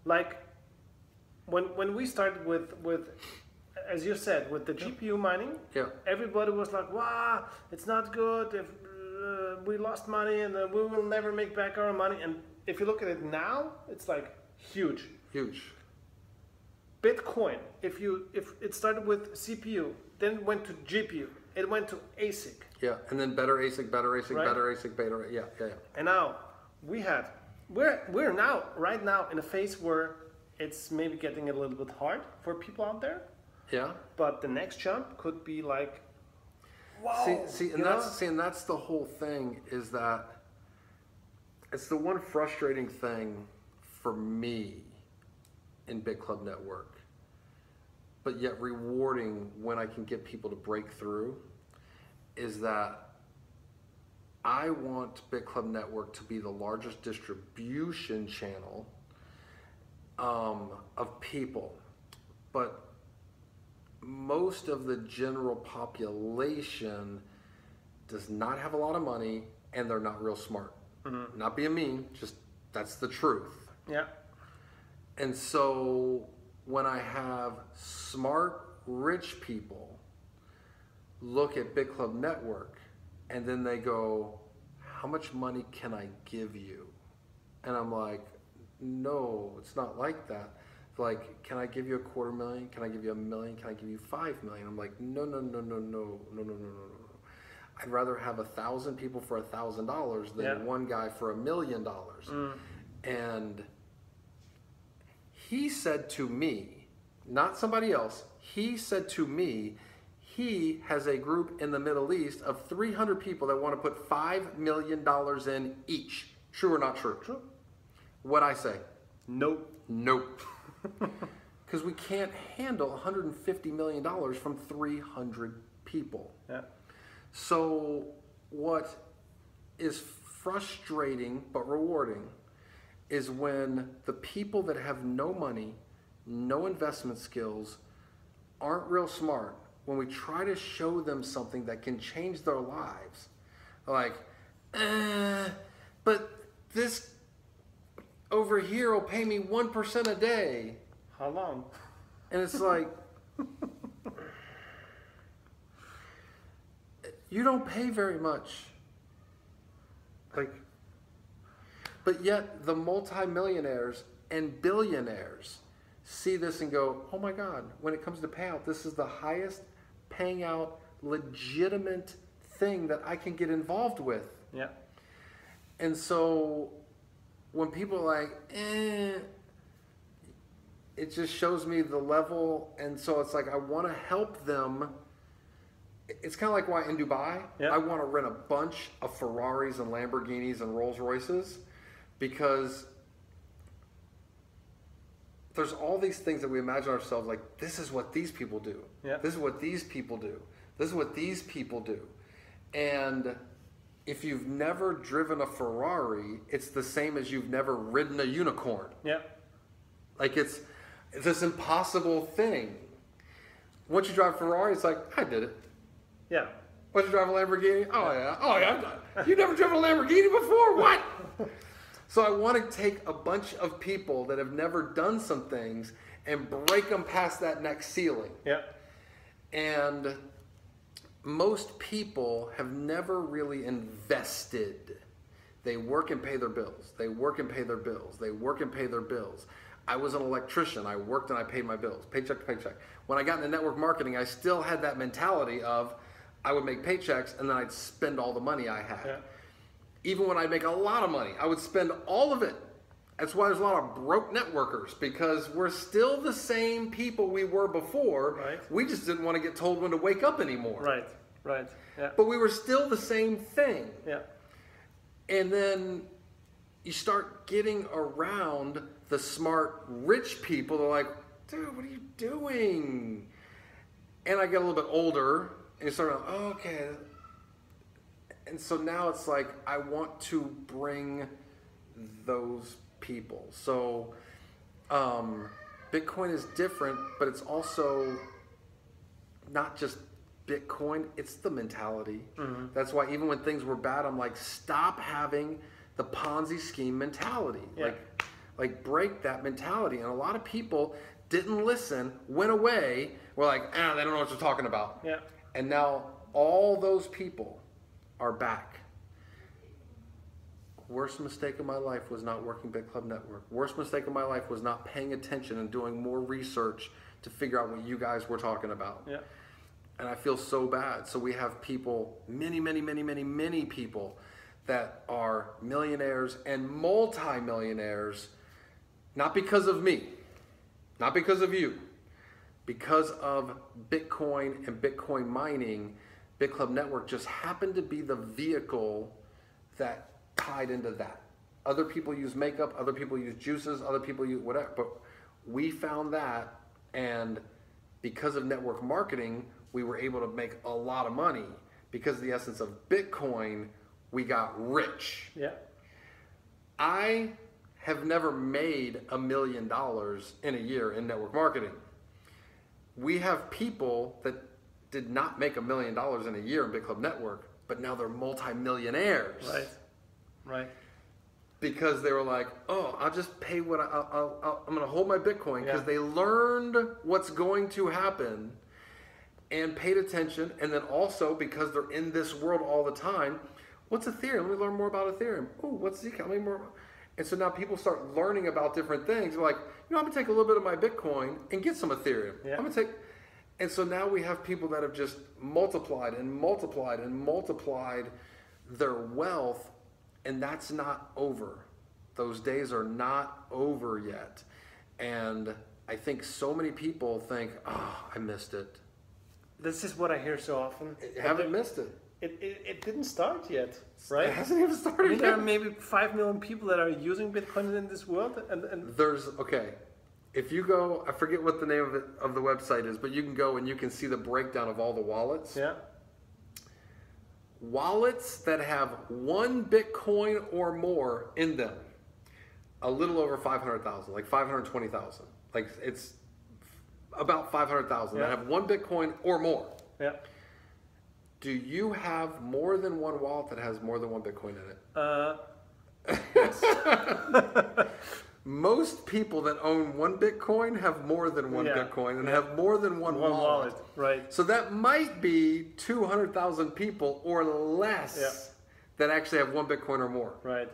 Like when we started with as you said, with the GPU mining, everybody was like, wow, it's not good. If we lost money and we will never make back our money. And if you look at it now, it's like huge. Huge. Bitcoin, if it started with CPU, then it went to GPU, it went to ASIC. Yeah, and then better ASIC, right? better ASIC, better, yeah. And now we're now right now in a phase where it's maybe getting a little bit hard for people out there. Yeah. But the next jump could be like, wow. And that's the whole thing, is that it's the one frustrating thing for me in Bitclub Network, but yet rewarding when I can get people to break through, is that I want Bitclub Network to be the largest distribution channel of people, but most of the general population does not have a lot of money and they're not real smart. Mm-hmm. Not being mean, just that's the truth. Yeah. And so when I have smart, rich people look at Bitclub Network and then they go, how much money can I give you? And I'm like, no, it's not like that. Like, can I give you $250,000? Can I give you $1 million? Can I give you $5 million? I'm like, no. I'd rather have 1,000 people for $1,000 than one guy for $1 million. And he said to me, not somebody else, he said to me, he has a group in the Middle East of 300 people that want to put $5 million in each. True or not true? True. What'd I say? Nope. Because we can't handle $150 million from 300 people. Yeah. So what is frustrating but rewarding is when the people that have no money, no investment skills, aren't real smart, when we try to show them something that can change their lives, like, but this over here will pay me 1% a day. How long? And it's like, you don't pay very much. Like, but yet the multimillionaires and billionaires see this and go, oh my God, when it comes to payout, this is the highest paying out legitimate thing that I can get involved with. Yeah. And so when people are like, it just shows me the level. And so it's like, I want to help them. It's kind of like why in Dubai, I want to rent a bunch of Ferraris and Lamborghinis and Rolls Royces, because there's all these things that we imagine ourselves like, this is what these people do. Yeah. This is what these people do. This is what these people do. And if you've never driven a Ferrari, it's the same as you've never ridden a unicorn. Yeah. Like it's this impossible thing. Once you drive a Ferrari, it's like, I did it. Yeah. Once you drive a Lamborghini, oh yeah, you never driven a Lamborghini before? What? So I want to take a bunch of people that have never done some things and break them past that next ceiling. Yeah. And most people have never really invested. They work and pay their bills. They work and pay their bills. They work and pay their bills. I was an electrician. I worked and I paid my bills, paycheck to paycheck. When I got into network marketing, I still had that mentality of I would make paychecks and then I'd spend all the money I had. Yeah. Even when I'd make a lot of money, I would spend all of it. That's why there's a lot of broke networkers, because we're still the same people we were before. Right. We just didn't want to get told when to wake up anymore. Right. Right. Yeah. But we were still the same thing. Yeah. And then you start getting around the smart, rich people. They're like, dude, what are you doing? And I get a little bit older, and you start, oh, okay. And so now it's like, I want to bring those people. So Bitcoin is different, but it's also not just Bitcoin, it's the mentality. Mm-hmm. That's why even when things were bad, I'm like, stop having the Ponzi scheme mentality. Yeah. Like break that mentality. And a lot of people didn't listen, went away, were like, they don't know what you're talking about. Yeah. And now all those people are back. Worst mistake of my life was not working Bitclub Network. Worst mistake of my life was not paying attention and doing more research to figure out what you guys were talking about. Yeah. And I feel so bad. So we have people, many people that are millionaires and multi-millionaires, not because of me, not because of you, because of Bitcoin and Bitcoin mining. Bitclub Network just happened to be the vehicle that tied into that. Other people use makeup, other people use juices, other people use whatever, but we found that, and because of network marketing, we were able to make a lot of money. Because of the essence of Bitcoin, we got rich. Yeah. I have never made $1 million in a year in network marketing. We have people that did not make $1 million in a year in Bitclub Network, but now they're multi-millionaires. Right. Right. Because they were like, oh, I'll just pay what I'm going to hold my Bitcoin, because Yeah. they learned what's going to happen and paid attention. And then also because they're in this world all the time, what's Ethereum? Let me learn more about Ethereum. Oh, what's Zcash? Let me more. And so now people start learning about different things. They're like, I'm going to take a little bit of my Bitcoin and get some Ethereum. Yeah. I'm going to take. And so now we have people that have just multiplied and multiplied and multiplied their wealth. And that's not over. Those days are not over yet. And I think so many people think, oh, I missed it. This is what I hear so often. Haven't missed it. It didn't start yet, right? It hasn't even started yet. There are maybe 5 million people that are using Bitcoin in this world. And There's, okay, if you go, I forget what the name of the website is, but you can go and you can see the breakdown of all the wallets. yeah. Wallets that have 1 Bitcoin or more in them, a little over 500,000, like 520,000. Like it's about 500,000 Yeah. that have 1 Bitcoin or more. Yeah. Do you have more than one wallet that has more than 1 Bitcoin in it? Most people that own 1 Bitcoin have more than 1 Yeah. Bitcoin and have more than one wallet. Right. So that might be 200,000 people or less Yeah. that actually have 1 Bitcoin or more. Right.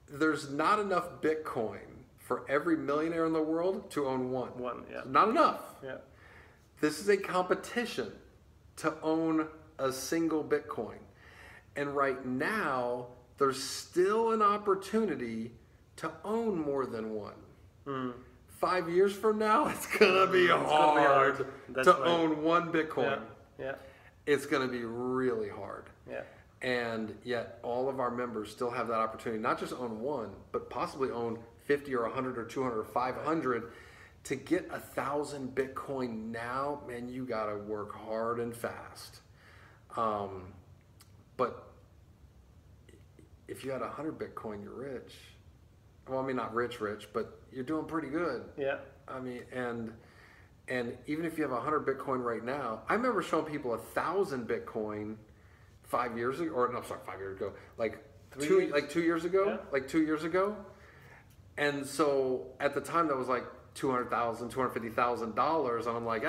There's not enough Bitcoin for every millionaire in the world to own one. Yeah. Not enough. Yeah. This is a competition to own a single Bitcoin. And right now, there's still an opportunity to own more than one. 5 years from now, it's gonna be hard to own 1 Bitcoin. Yeah. Yeah. It's gonna be really hard. Yeah. And yet all of our members still have that opportunity, not just own one, but possibly own 50 or 100 or 200 or 500. To get 1,000 Bitcoin now, man, you gotta work hard and fast. But if you had 100 Bitcoin, you're rich. Well, I mean, not rich, but you're doing pretty good. Yeah. I mean, and And even if you have 100 Bitcoin right now, I remember showing people 1,000 Bitcoin 5 years ago, or no, sorry, 5 years ago, like 2 years ago, Yeah. like 2 years ago. And so at the time that was like $200,000, $250,000, and I'm like,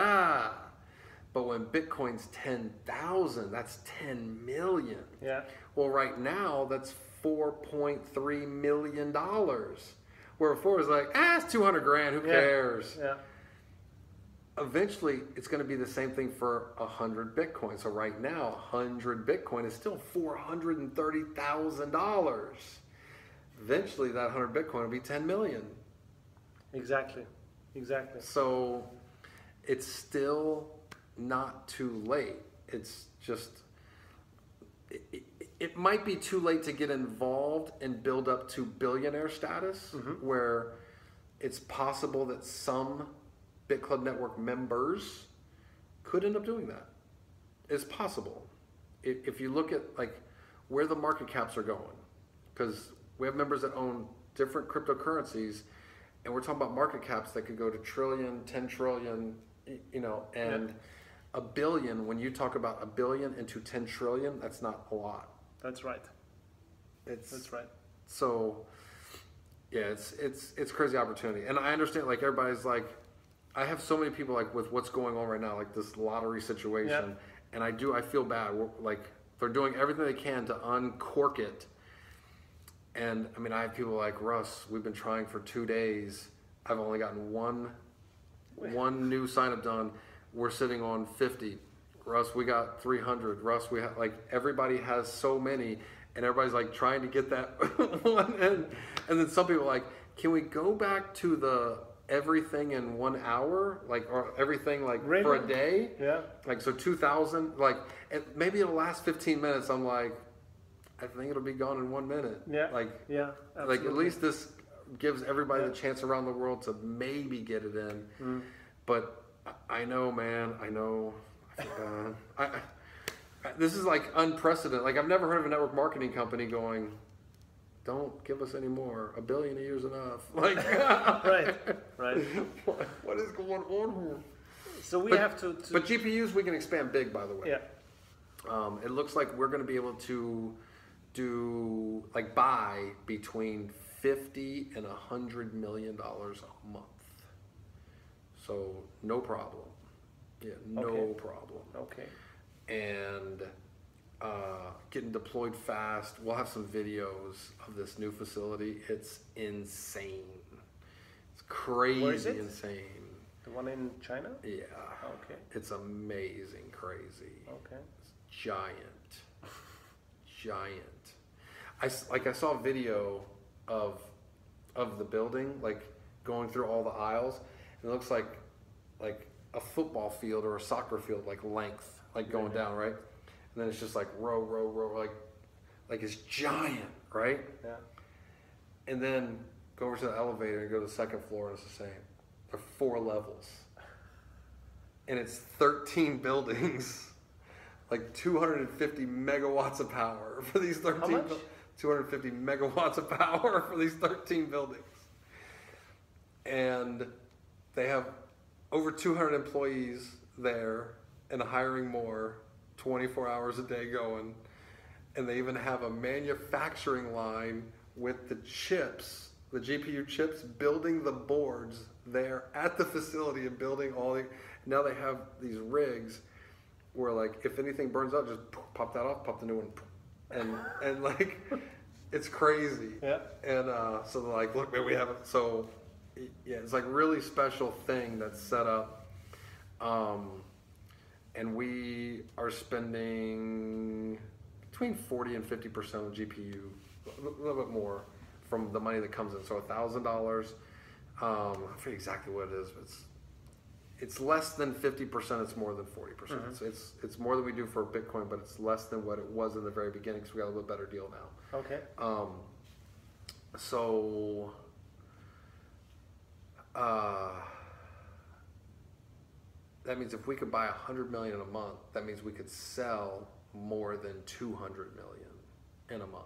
but when Bitcoin's 10,000, that's 10 million. Yeah. Well, right now that's $4.3 million. Where before it was like, it's 200 grand, who cares? Yeah. Eventually, it's going to be the same thing for 100 Bitcoin. So right now, 100 Bitcoin is still $430,000. Eventually, that 100 Bitcoin will be 10 million. Exactly. So it's still not too late. It's just, it might be too late to get involved and build up to billionaire status, where it's possible that some Bitclub Network members could end up doing that. It's possible. If you look at like where the market caps are going, because we have members that own different cryptocurrencies, and we're talking about market caps that could go to trillion, 10 trillion, and a billion, when you talk about a billion into 10 trillion, that's not a lot. That's right. That's right. So yeah, it's crazy opportunity. And I understand, like, everybody's like, I have so many people like with what's going on right now, like this lottery situation, and I feel bad. Like, they're doing everything they can to uncork it. And I mean, I have people like, Russ, we've been trying for 2 days. I've only gotten one new sign up done. We're sitting on 50. Russ, we got 300. Russ, we have, like, everybody has so many, and everybody's like trying to get that one. And then some people are like, can we go back to the everything in 1 hour, like, or everything like really? For a day? Yeah. Like, so 2,000, like, and maybe it'll last 15 minutes. I'm like, I think it'll be gone in 1 minute. Yeah. Like, yeah. Absolutely. Like, at least this gives everybody the chance around the world to maybe get it in. But I know, man. I know. This is like unprecedented. Like, I've never heard of a network marketing company going, "Don't give us any more. $1 billion a year is enough." Like, right. What is going on here? So we have to. But GPUs, we can expand big, by the way. Yeah. It looks like we're going to be able to do, like, buy between $50 and $100 million a month. So no problem. Yeah, no problem. Okay. And getting deployed fast. We'll have some videos of this new facility. It's insane. It's crazy. Where is it? Insane. The one in China? Yeah. Okay. It's amazing, crazy. Okay. It's giant. I saw a video of the building, like, going through all the aisles. And it looks like a football field or a soccer field, like, length, like, going down, right? And then it's just like row, like it's giant, right? Yeah. And then go over to the elevator and go to the second floor, and it's the same. There are 4 levels. And it's 13 buildings, like 250 megawatts of power for these 13. How much? 250 megawatts of power for these 13 buildings. And they have over 200 employees there and hiring more, 24 hours a day going. And they even have a manufacturing line with the chips, the GPU chips, building the boards there at the facility and building all the. Now they have these rigs where, like, if anything burns out, just pop that off, pop the new one, and like, it's crazy. Yeah. And so they're like, look, man, we have it. So yeah, it's like really special thing that's set up. And we are spending between 40 and 50% of GPU, a little bit more, from the money that comes in. So $1,000. I forget exactly what it is, but it's less than 50%. It's more than 40%. So it's more than we do for Bitcoin, but it's less than what it was in the very beginning because we got a little better deal now. Okay. So that means if we could buy 100 million in a month, that means we could sell more than 200 million in a month.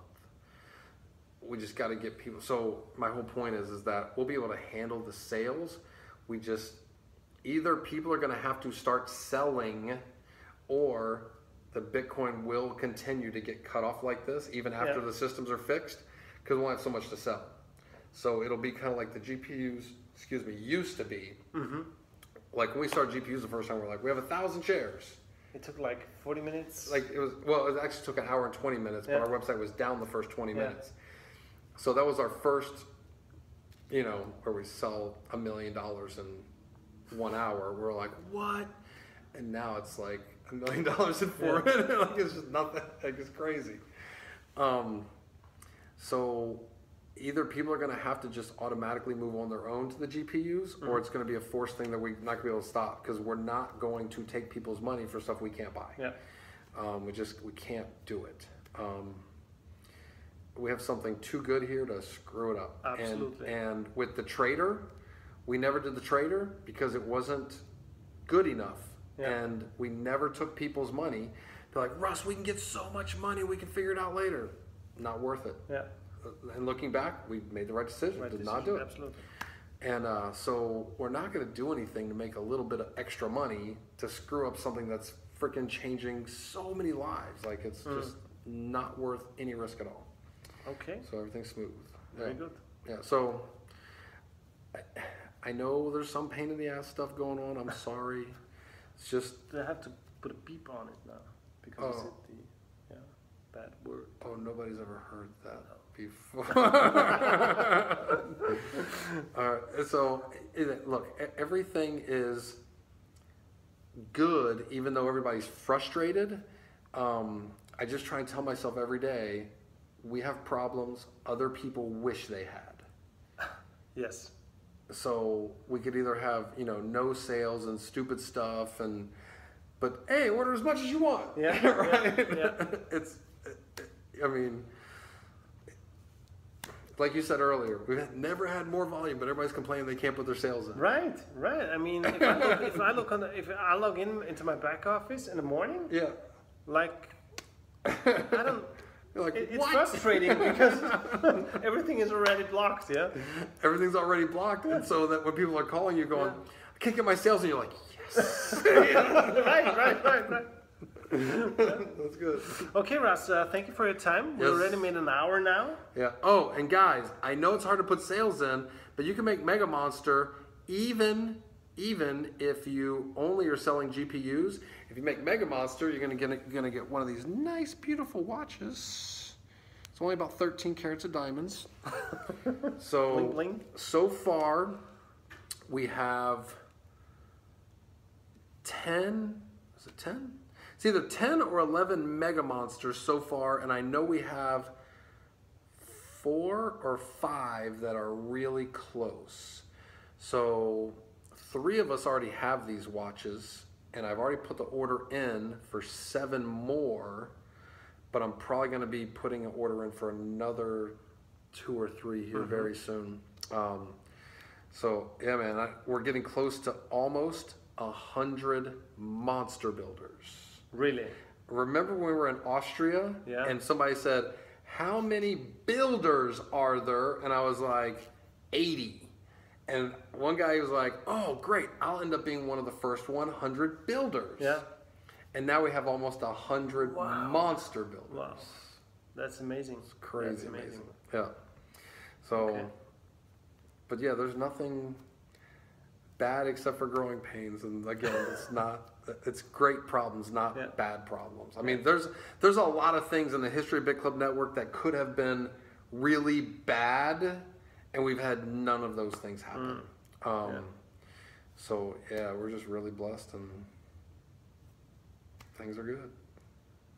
We just got to get people. So my whole point is that we'll be able to handle the sales. We just either people are going to have to start selling, or the Bitcoin will continue to get cut off like this even after the systems are fixed, because we won't have so much to sell. So it'll be kind of like the GPUs, used to be. Like when we started GPUs the first time, we're like, we have 1,000 shares. It took like 40 minutes. Like it actually took an hour and 20 minutes, but our website was down the first 20 minutes. So that was our first, where we sell $1 million in 1 hour. We're like, what? And now it's like $1 million in 4 minutes. Like it's just nothing. Like it's crazy. So either people are going to have to just automatically move on their own to the GPUs, or it's going to be a forced thing that we're not going to be able to stop, because we're not going to take people's money for stuff we can't buy. We can't do it. We have something too good here to screw it up. Absolutely. And with the trader, we never did the trader because it wasn't good enough. And we never took people's money. They're like, Russ, we can get so much money, we can figure it out later. Not worth it. And looking back, we made the right decision. Did not do it. Absolutely. And so we're not going to do anything to make a little bit of extra money to screw up something that's freaking changing so many lives. Like it's just not worth any risk at all. Okay. So everything's smooth. Very good. Yeah. So I know there's some pain in the ass stuff going on. I'm sorry. It's just I have to put a beep on it now because it's the bad word. Oh, nobody's ever heard that before. All right. So look, everything is good, even though everybody's frustrated. I just try and tell myself every day, we have problems other people wish they had. Yes. So we could either have, no sales and stupid stuff, but hey, order as much as you want. Yeah. Right? I mean, like you said earlier, we've never had more volume, but everybody's complaining they can't put their sales in. Right. I mean, if I log into my back office in the morning, like I don't. Like, it's frustrating because everything is already blocked. Everything's already blocked, and so that when people are calling you, going, I can't get my sales, and you're like, yes. Right. That's good. Okay, Russ, thank you for your time. We already made an hour now. Yeah. Oh, and guys, I know it's hard to put sales in, but you can make Mega Monster even if you only are selling GPUs. If you make Mega Monster, you're gonna get one of these nice, beautiful watches. It's only about 13 carats of diamonds. So bling, bling. So far, we have 10. Is it 10? It's either 10 or 11 Mega Monsters so far, and I know we have 4 or 5 that are really close. So 3 of us already have these watches, and I've already put the order in for 7 more, but I'm probably going to be putting an order in for another 2 or 3 here very soon. So yeah, man, we're getting close to almost 100 monster builders. Really? Remember when we were in Austria and somebody said, how many builders are there? And I was like, 80. And one guy was like, oh, great, I'll end up being one of the first 100 builders. Yeah. And now we have almost 100 monster builders. Wow. That's amazing. It's crazy. That's amazing. Yeah. So, but yeah, there's nothing bad except for growing pains. And again, it's great problems, not bad problems. I mean, there's a lot of things in the history of Bitclub Network that could have been really bad, and we've had none of those things happen. So yeah, we're just really blessed, and things are good.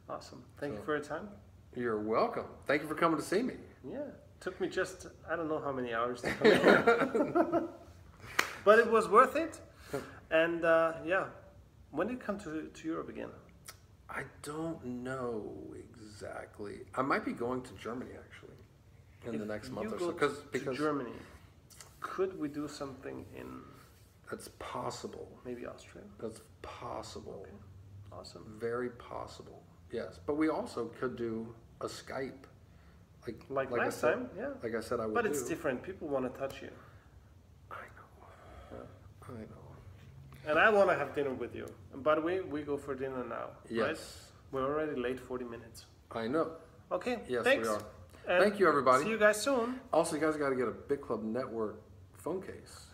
Awesome. Thank you for your time. You're welcome. Thank you for coming to see me. Yeah, took me just, I don't know how many hours to come in. But it was worth it. And when did you come to Europe again? I don't know exactly. I might be going to Germany actually in the next month or so. Because Germany, could we do something in? That's possible. Maybe Austria. That's possible. Okay. Awesome. Very possible. Yes, but we also could do a Skype, like last time. Yeah. Like I said, I would. But it's different. People want to touch you. I know. I know. And I want to have dinner with you. And by the way, we go for dinner now. Yes. Right? We're already late 40 minutes. I know. Okay. Yes, thanks. we are. And thank you, everybody. See you guys soon. Also, you guys got to get a Bitclub Network phone case.